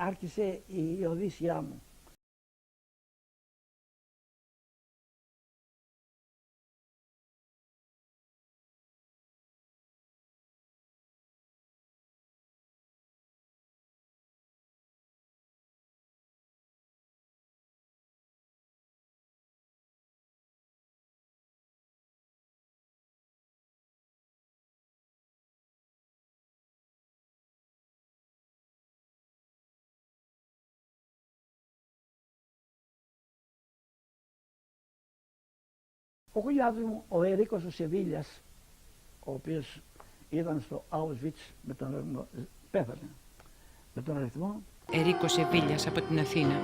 άρχισε η οδύσσιά μου. Ο γουλιάδος μου, ο Ερίκος ο Σεβίλιας, ο οποίος ήταν στο Auschwitz πέθανε με τον αριθμό. Ερίκος Σεβίλιας από την Αθήνα.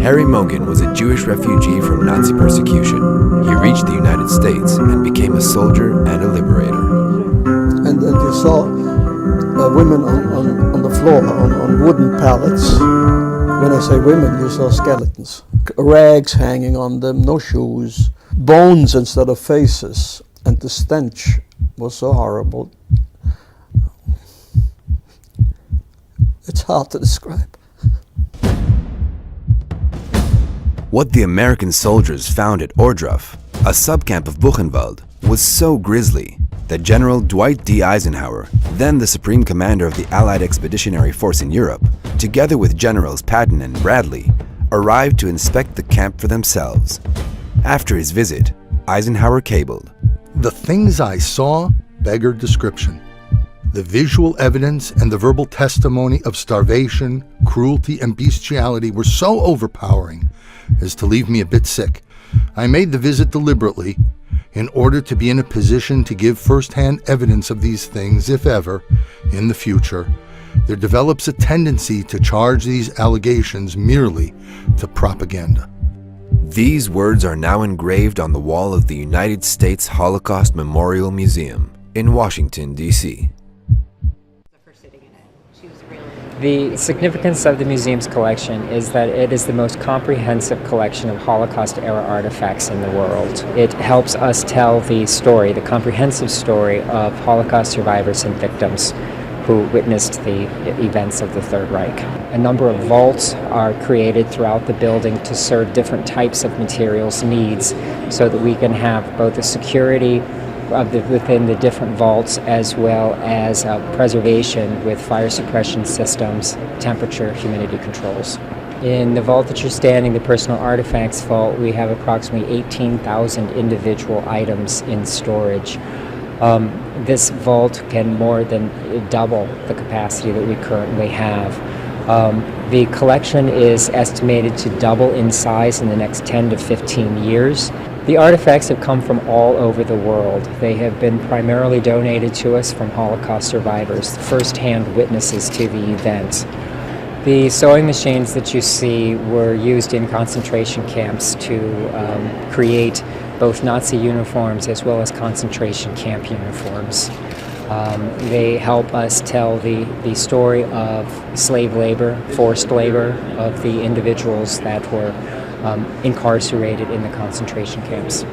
Harry Mogen was a Jewish refugee from Nazi persecution. He reached the United States and became a soldier and a liberator. And you saw women on the floor, on wooden pallets. When I say women, you saw skeletons. Rags hanging on them, no shoes, bones instead of faces. And the stench was so horrible. It's hard to describe. What the American soldiers found at Ohrdruf, a subcamp of Buchenwald, was so grisly that General Dwight D. Eisenhower, then the supreme commander of the Allied Expeditionary Force in Europe, together with Generals Patton and Bradley, arrived to inspect the camp for themselves. After his visit, Eisenhower cabled, "The things I saw beggar description. The visual evidence and the verbal testimony of starvation, cruelty, and bestiality were so overpowering as to leave me a bit sick. I made the visit deliberately in order to be in a position to give first-hand evidence of these things, if ever, in the future, there develops a tendency to charge these allegations merely to propaganda." These words are now engraved on the wall of the United States Holocaust Memorial Museum in Washington, D.C. The significance of the museum's collection is that it is the most comprehensive collection of Holocaust-era artifacts in the world. It helps us tell the story, the comprehensive story of Holocaust survivors and victims who witnessed the events of the Third Reich. A number of vaults are created throughout the building to serve different types of materials needs so that we can have both the security within the different vaults as well as preservation with fire suppression systems, temperature, humidity controls. In the vault that you're standing, the personal artifacts vault, we have approximately 18,000 individual items in storage. This vault can more than double the capacity that we currently have. The collection is estimated to double in size in the next 10 to 15 years. The artifacts have come from all over the world. They have been primarily donated to us from Holocaust survivors, first-hand witnesses to the event. The sewing machines that you see were used in concentration camps to create both Nazi uniforms as well as concentration camp uniforms. They help us tell the story of slave labor, forced labor, of the individuals that were incarcerated in the concentration camps.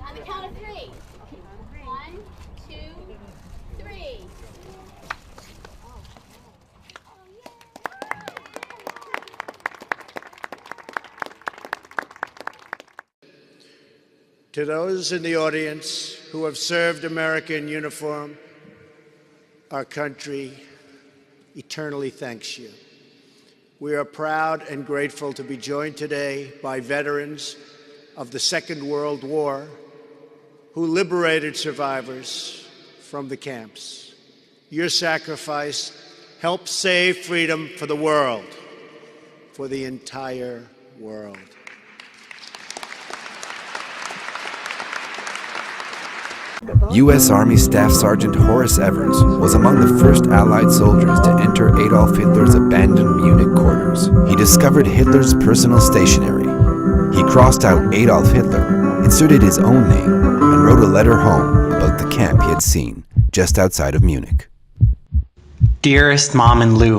On the count of three. 1, 2, 3. To those in the audience who have served America in uniform, our country eternally thanks you. We are proud and grateful to be joined today by veterans of the Second World War who liberated survivors from the camps. Your sacrifice helped save freedom for the world, for the entire world. U.S. Army Staff Sergeant Horace Evers was among the first Allied soldiers to enter Adolf Hitler's abandoned Munich quarters. He discovered Hitler's personal stationery. He crossed out Adolf Hitler, inserted his own name, and wrote a letter home about the camp he had seen just outside of Munich. Dearest Mom and Lou,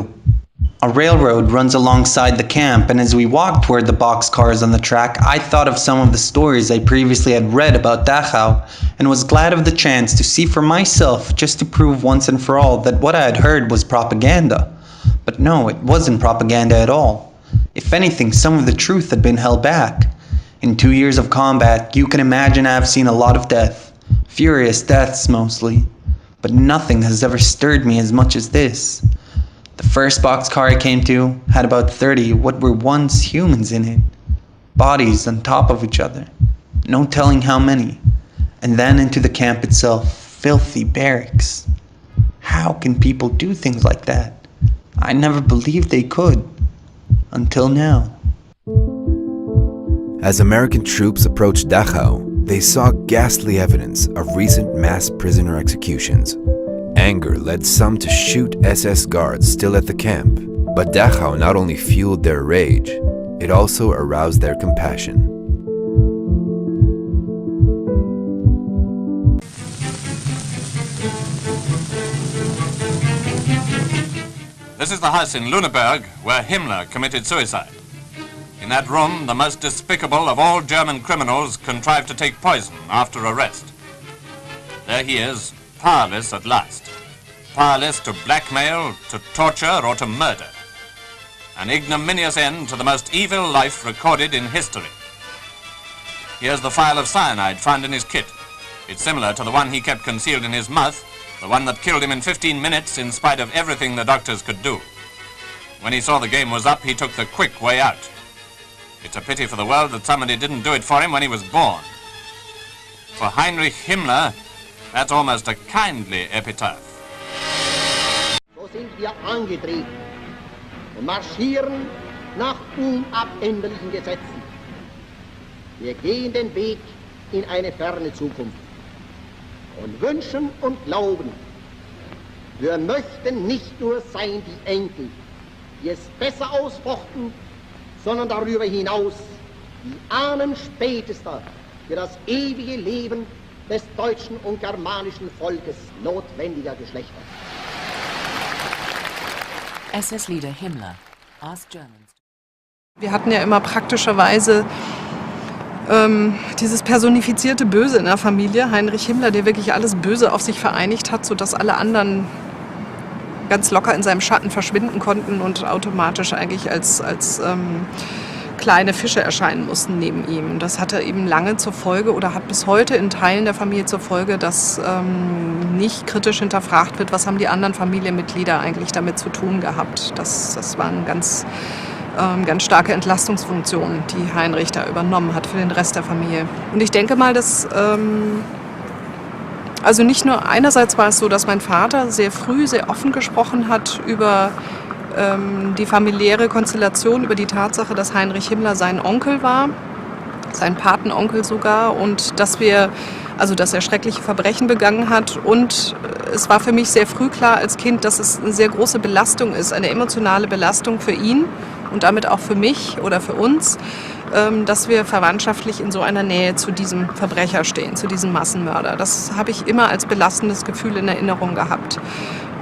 A railroad runs alongside the camp, and as we walked toward the boxcars on the track, I thought of some of the stories I previously had read about Dachau, and was glad of the chance to see for myself, just to prove once and for all that what I had heard was propaganda. But no, it wasn't propaganda at all. If anything, some of the truth had been held back. In 2 years of combat, you can imagine I have seen a lot of death. Furious deaths mostly. But nothing has ever stirred me as much as this. The first boxcar I came to had about 30 what were once humans in it. Bodies on top of each other. No telling how many. And then into the camp itself. Filthy barracks. How can people do things like that? I never believed they could. Until now. As American troops approached Dachau, they saw ghastly evidence of recent mass prisoner executions. Anger led some to shoot SS guards still at the camp, but Dachau not only fueled their rage, it also aroused their compassion. This is the house in Lüneburg where Himmler committed suicide. In that room, the most despicable of all German criminals contrived to take poison after arrest. There he is, powerless at last. Powerless to blackmail, to torture, or to murder. An ignominious end to the most evil life recorded in history. Here's the phial of cyanide found in his kit. It's similar to the one he kept concealed in his mouth, the one that killed him in 15 minutes in spite of everything the doctors could do. When he saw the game was up, he took the quick way out. It's a pity for the world that somebody didn't do it for him when he was born. For Heinrich Himmler, that's almost a kindly epitaph. So sind wir angetreten und marschieren nach unabänderlichen Gesetzen. Wir gehen den Weg in eine ferne Zukunft und wünschen und glauben, wir möchten nicht nur sein die Enkel, die es besser ausfochten, sondern darüber hinaus die Ahnen spätester für das ewige Leben des deutschen und germanischen Volkes notwendiger Geschlechter. SS-Leader Himmler asked Germans. Wir hatten ja immer praktischerweise dieses personifizierte Böse in der Familie, Heinrich Himmler, der wirklich alles Böse auf sich vereinigt hat, sodass alle anderen ganz locker in seinem Schatten verschwinden konnten und automatisch eigentlich als kleine Fische erscheinen mussten neben ihm. Das hatte eben lange zur Folge oder hat bis heute in Teilen der Familie zur Folge, dass nicht kritisch hinterfragt wird, was haben die anderen Familienmitglieder eigentlich damit zu tun gehabt. Das war eine ganz starke Entlastungsfunktion, die Heinrich da übernommen hat für den Rest der Familie. Und ich denke mal, dass also nicht nur einerseits war es so, dass mein Vater sehr früh, sehr offen gesprochen hat über die familiäre Konstellation, über die Tatsache, dass Heinrich Himmler sein Onkel war, sein Patenonkel sogar, und dass er schreckliche Verbrechen begangen hat. Und es war für mich sehr früh klar als Kind, dass es eine sehr große Belastung ist, eine emotionale Belastung für ihn und damit auch für mich oder für uns, dass wir verwandtschaftlich in so einer Nähe zu diesem Verbrecher stehen, zu diesem Massenmörder. Das habe ich immer als belastendes Gefühl in Erinnerung gehabt.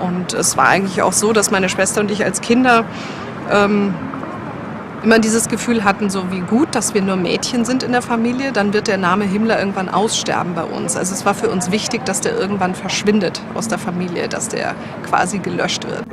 Und es war eigentlich auch so, dass meine Schwester und ich als Kinder immer dieses Gefühl hatten, so wie gut, dass wir nur Mädchen sind in der Familie, dann wird der Name Himmler irgendwann aussterben bei uns. Also es war für uns wichtig, dass der irgendwann verschwindet aus der Familie, dass der quasi gelöscht wird.